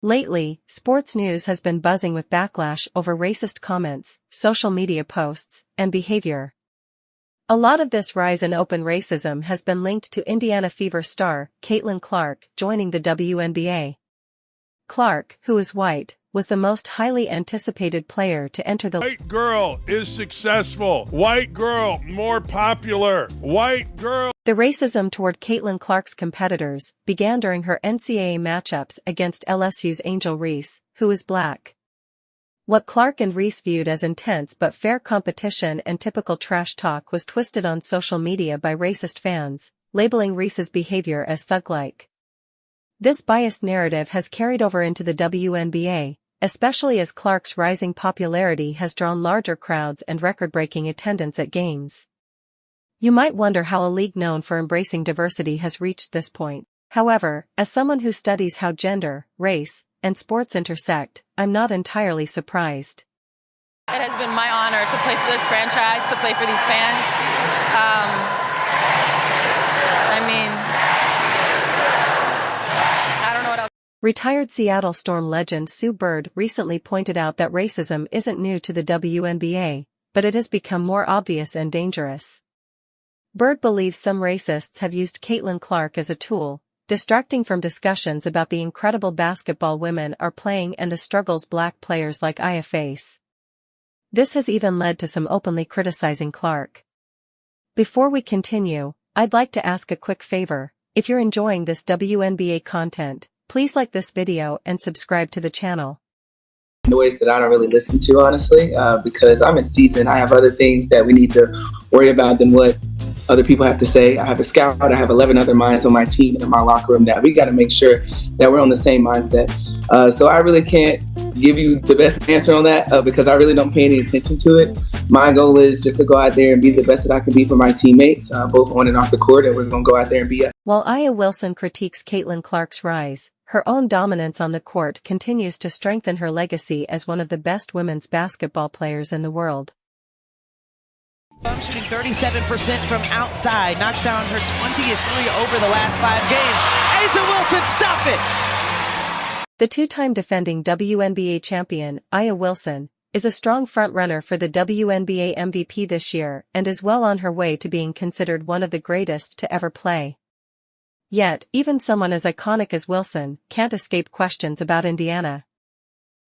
Lately, sports news has been buzzing with backlash over racist comments, social media posts, and behavior. A lot of this rise in open racism has been linked to Indiana Fever star CaitlinClark joining the WNBA. Clark, who is white, was the most highly anticipated player to enter the White girl is successful. White girl more popular. White girl. The racism toward CaitlinClark's competitors began during her NCAA matchups against LSU's Angel Reese, who is black. What Clark and Reese viewed as intense but fair competition and typical trash talk was twisted on social media by racist fans, labeling Reese's behavior as thug-like. This biased narrative has carried over into the WNBA, especially as Clark's rising popularity has drawn larger crowds and record-breaking attendance at games. You might wonder how a league known for embracing diversity has reached this point. However, as someone who studies how gender, race, and sports intersect, I'm not entirely surprised. It has been my honor to play for this franchise, to play for these fans. I don't know what else. Retired Seattle Storm legend Sue Bird recently pointed out that racism isn't new to the WNBA, but it has become more obvious and dangerous. Bird believes some racists have used CaitlinClark as a tool, distracting from discussions about the incredible basketball women are playing and the struggles black players like Aya face. This has even led to some openly criticizing Clark. Before we continue, I'd like to ask a quick favor. If you're enjoying this WNBA content, please like this video and subscribe to the channel. Noise that I don't really listen to, honestly, because I'm in season. I have other things that we need to worry about than what other people have to say. I have a scout, I have 11 other minds on my team and in my locker room that we got to make sure that we're on the same mindset. So I really can't give you the best answer on that because I really don't pay any attention to it. My goal is just to go out there and be the best that I can be for my teammates, both on and off the court, and we're going to go out there and be a. While Aya Wilson critiques CaitlinClark's rise, her own dominance on the court continues to strengthen her legacy as one of the best women's basketball players in the world. Shooting 37% from outside, knocks down her 20th three over the last 5 games. A'ja Wilson, stop it! The two-time defending WNBA champion, Aya Wilson, is a strong front-runner for the WNBA MVP this year and is well on her way to being considered one of the greatest to ever play. Yet, even someone as iconic as Wilson can't escape questions about Indiana.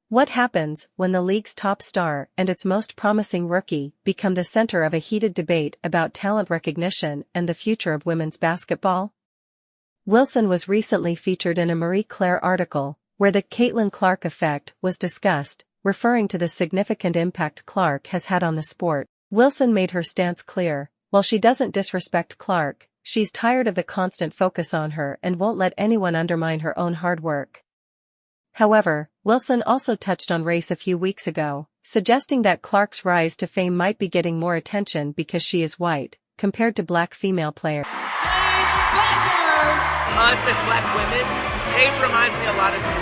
What happens when the league's top star and its most promising rookie become the center of a heated debate about talent recognition and the future of women's basketball? Wilson was recently featured in a Marie Claire article, where the CaitlinClark effect was discussed, referring to the significant impact Clark has had on the sport. Wilson made her stance clear: while she doesn't disrespect Clark, she's tired of the constant focus on her and won't let anyone undermine her own hard work. However, Wilson also touched on race a few weeks ago, suggesting that Clark's rise to fame might be getting more attention because she is white, compared to black female players. Us as black women, age reminds me a lot of you.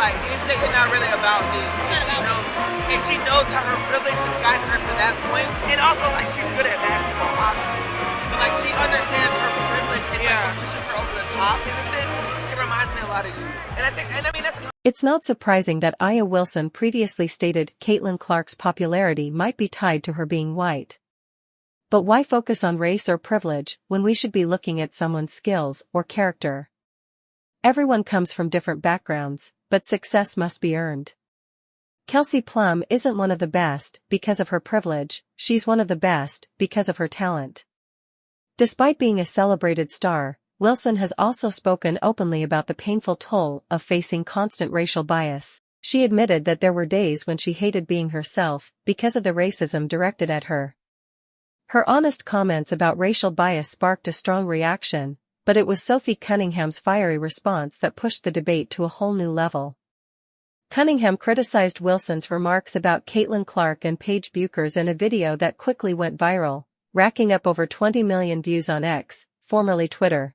Like, you say you're not really about me, and she knows how her privilege has gotten her to that point, and also, like, she's good at basketball, obviously. But, like, she understands her privilege, and, like, pushes her over the top, in a sense. It reminds me a lot of you. It's not surprising that Aya Wilson previously stated CaitlinClark's popularity might be tied to her being white. But why focus on race or privilege when we should be looking at someone's skills or character? Everyone comes from different backgrounds, but success must be earned. Kelsey Plum isn't one of the best because of her privilege, she's one of the best because of her talent. Despite being a celebrated star, Wilson has also spoken openly about the painful toll of facing constant racial bias. She admitted that there were days when she hated being herself because of the racism directed at her. Her honest comments about racial bias sparked a strong reaction, but it was Sophie Cunningham's fiery response that pushed the debate to a whole new level. Cunningham criticized Wilson's remarks about CaitlinClark and Paige Bueckers in a video that quickly went viral, racking up over 20 million views on X, formerly Twitter.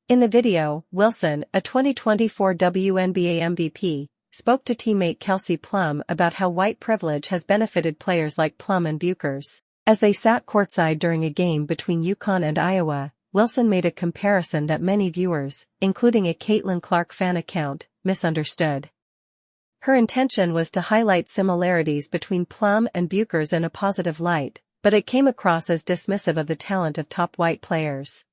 In the video, Wilson, a 2024 WNBA MVP, spoke to teammate Kelsey Plum about how white privilege has benefited players like Plum and Bueckers. As they sat courtside during a game between UConn and Iowa, Wilson made a comparison that many viewers, including a CaitlinClark fan account, misunderstood. Her intention was to highlight similarities between Plum and Buchers in a positive light, but it came across as dismissive of the talent of top white players.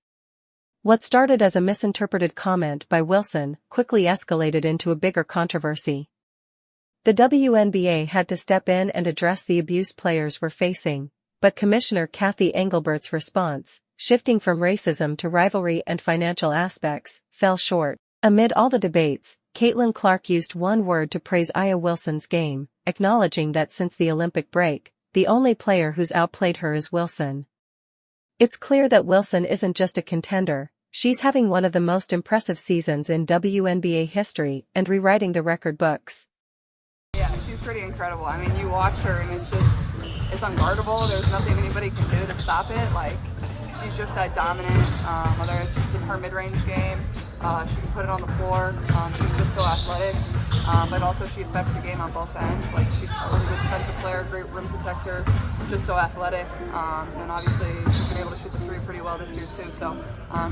What started as a misinterpreted comment by Wilson quickly escalated into a bigger controversy. The WNBA had to step in and address the abuse players were facing, but Commissioner Kathy Engelbert's response, shifting from racism to rivalry and financial aspects, fell short. Amid all the debates, CaitlinClark used one word to praise Aya Wilson's game, acknowledging that since the Olympic break, the only player who's outplayed her is Wilson. It's clear that Wilson isn't just a contender, she's having one of the most impressive seasons in WNBA history and rewriting the record books. Yeah, she's pretty incredible. I mean, you watch her and it's unguardable. There's nothing anybody can do to stop it. Like, she's just that dominant, whether it's in her mid-range game, she can put it on the floor, she's just so athletic, but also she affects the game on both ends. Like, she's a really good defensive player, great rim protector, just so athletic, and obviously she's been able to shoot the three pretty well this year too, so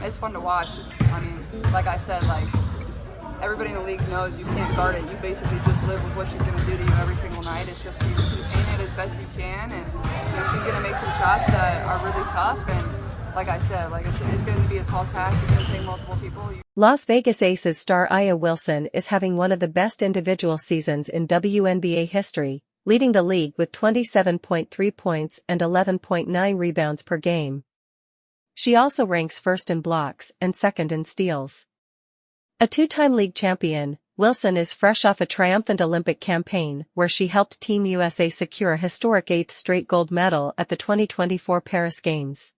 it's fun to watch. I mean, like I said, like, everybody in the league knows you can't guard it. You basically just live with what she's going to do to you every single night. It's just you contain it as best you can, and she's going to make some shots that are really tough, and like I said, like it's going to be a tall task. It's going to take multiple people. Las Vegas Aces star Aya Wilson is having one of the best individual seasons in WNBA history, leading the league with 27.3 points and 11.9 rebounds per game. She also ranks first in blocks and second in steals. A two-time league champion, Wilson is fresh off a triumphant Olympic campaign where she helped Team USA secure a historic 8th straight gold medal at the 2024 Paris Games.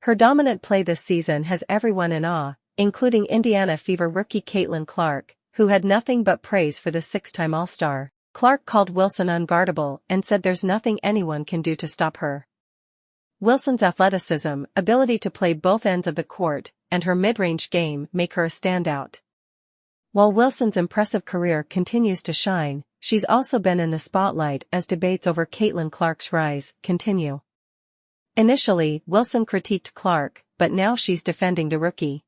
Her dominant play this season has everyone in awe, including Indiana Fever rookie CaitlinClark, who had nothing but praise for the six-time All-Star. Clark called Wilson unguardable and said there's nothing anyone can do to stop her. Wilson's athleticism, ability to play both ends of the court, and her mid-range game make her a standout. While Wilson's impressive career continues to shine, she's also been in the spotlight as debates over CaitlinClark's rise continue. Initially, Wilson critiqued Clark, but now she's defending the rookie.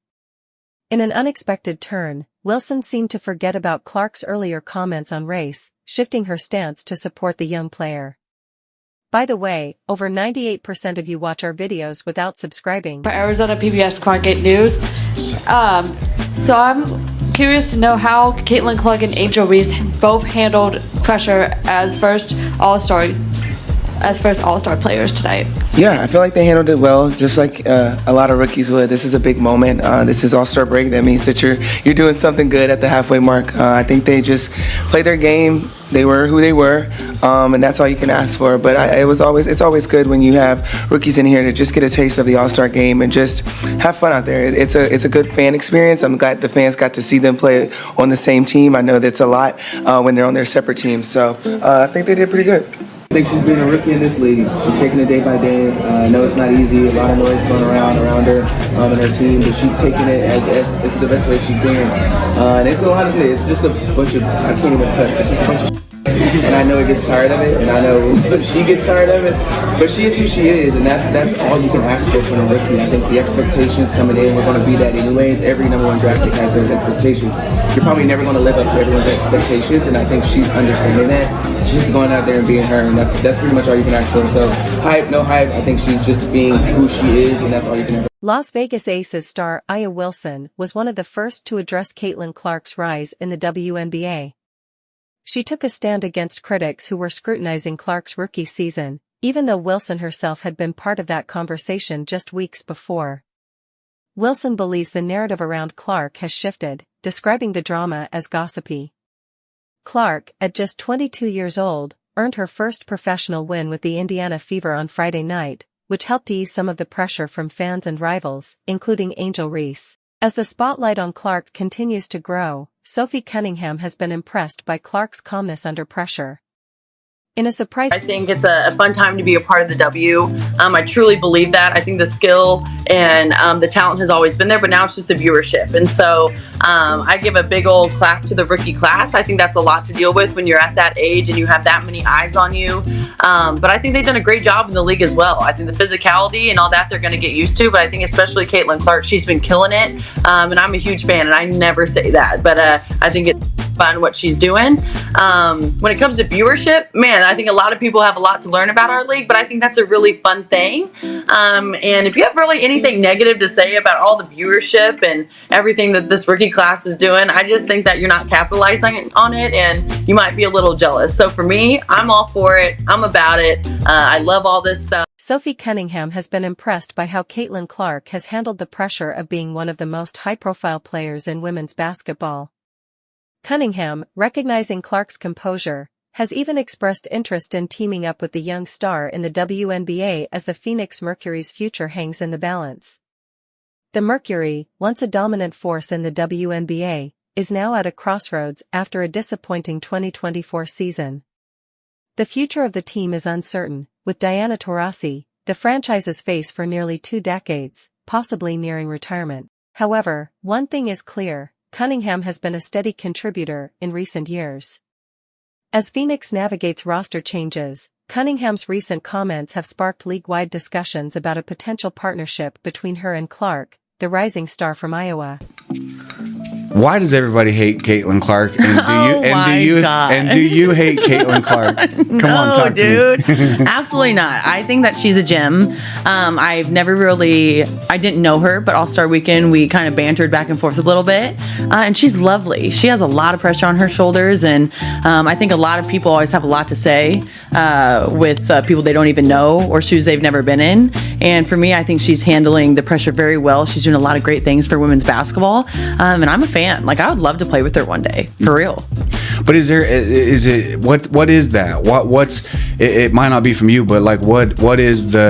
In an unexpected turn, Wilson seemed to forget about Clark's earlier comments on race, shifting her stance to support the young player. By the way, over 98% of you watch our videos without subscribing. For Arizona PBS Clark8 News. So I'm curious to know how CaitlinClark and Angel Reese both handled pressure as first All-Star players tonight. Yeah, I feel like they handled it well, just like a lot of rookies would. This is a big moment. This is All-Star break. That means that you're doing something good at the halfway mark. I think they just played their game. They were who they were, and that's all you can ask for. But it's always good when you have rookies in here to just get a taste of the All-Star game and just have fun out there. It's a good fan experience. I'm glad the fans got to see them play on the same team. I know that's a lot when they're on their separate teams. So I think they did pretty good. I think she's been a rookie in this league. She's taking it day by day. I know it's not easy. A lot of noise going around her and her team, but she's taking it as the best way she can. And it's a lot of it. It's just a bunch of, I can't even cuss. It's just a bunch of and I know it gets tired of it, and I know she gets tired of it, but she is who she is, and that's all you can ask for from a rookie. I think the expectations coming in, we're going to be that anyways. Every number one draft pick has those expectations. You're probably never going to live up to everyone's expectations, and I think she's understanding that. She's going out there and being her, and that's pretty much all you can ask for. So hype, no hype, I think she's just being who she is, and that's all you can ever. Las Vegas Aces star Aya Wilson was one of the first to address CaitlinClark's rise in the WNBA. She took a stand against critics who were scrutinizing Clark's rookie season, even though Wilson herself had been part of that conversation just weeks before. Wilson believes the narrative around Clark has shifted, describing the drama as gossipy. Clark, at just 22 years old, earned her first professional win with the Indiana Fever on Friday night, which helped ease some of the pressure from fans and rivals, including Angel Reese. As the spotlight on Clark continues to grow, Sophie Cunningham has been impressed by Clark's calmness under pressure. In a surprise, I think it's a fun time to be a part of the W. I truly believe that. I think the skill and the talent has always been there, but now it's just the viewership. And so I give a big old clap to the rookie class. I think that's a lot to deal with when you're at that age and you have that many eyes on you. But I think they've done a great job in the league as well. I think the physicality and all that they're going to get used to, but I think especially CaitlinClark, she's been killing it. And I'm a huge fan, and I never say that, but I think it's fun what she's doing. When it comes to viewership, man, I think a lot of people have a lot to learn about our league, but I think that's a really fun thing. And if you have really anything negative to say about all the viewership and everything that this rookie class is doing, I just think that you're not capitalizing on it and you might be a little jealous. So for me, I'm all for it. I'm about it. I love all this stuff. Sophie Cunningham has been impressed by how CaitlinClark has handled the pressure of being one of the most high-profile players in women's basketball. Cunningham, recognizing Clark's composure, has even expressed interest in teaming up with the young star in the WNBA as the Phoenix Mercury's future hangs in the balance. The Mercury, once a dominant force in the WNBA, is now at a crossroads after a disappointing 2024 season. The future of the team is uncertain, with Diana Taurasi, the franchise's face for nearly 2 decades, possibly nearing retirement. However, one thing is clear: Cunningham has been a steady contributor in recent years. As Phoenix navigates roster changes, Cunningham's recent comments have sparked league-wide discussions about a potential partnership between her and Clark, the rising star from Iowa. Why does everybody hate CaitlinClark? And do you hate CaitlinClark? Come on, talk dude. to me. Absolutely not. I think that she's a gem. I didn't know her, but All-Star Weekend, we kind of bantered back and forth a little bit. And she's lovely. She has a lot of pressure on her shoulders. And I think a lot of people always have a lot to say with people they don't even know or shoes they've never been in. And for me, I think she's handling the pressure very well. She's doing a lot of great things for women's basketball. And I'm a fan. Like, I would love to play with her one day, for real. But what is that? It might not be from you, but like what is the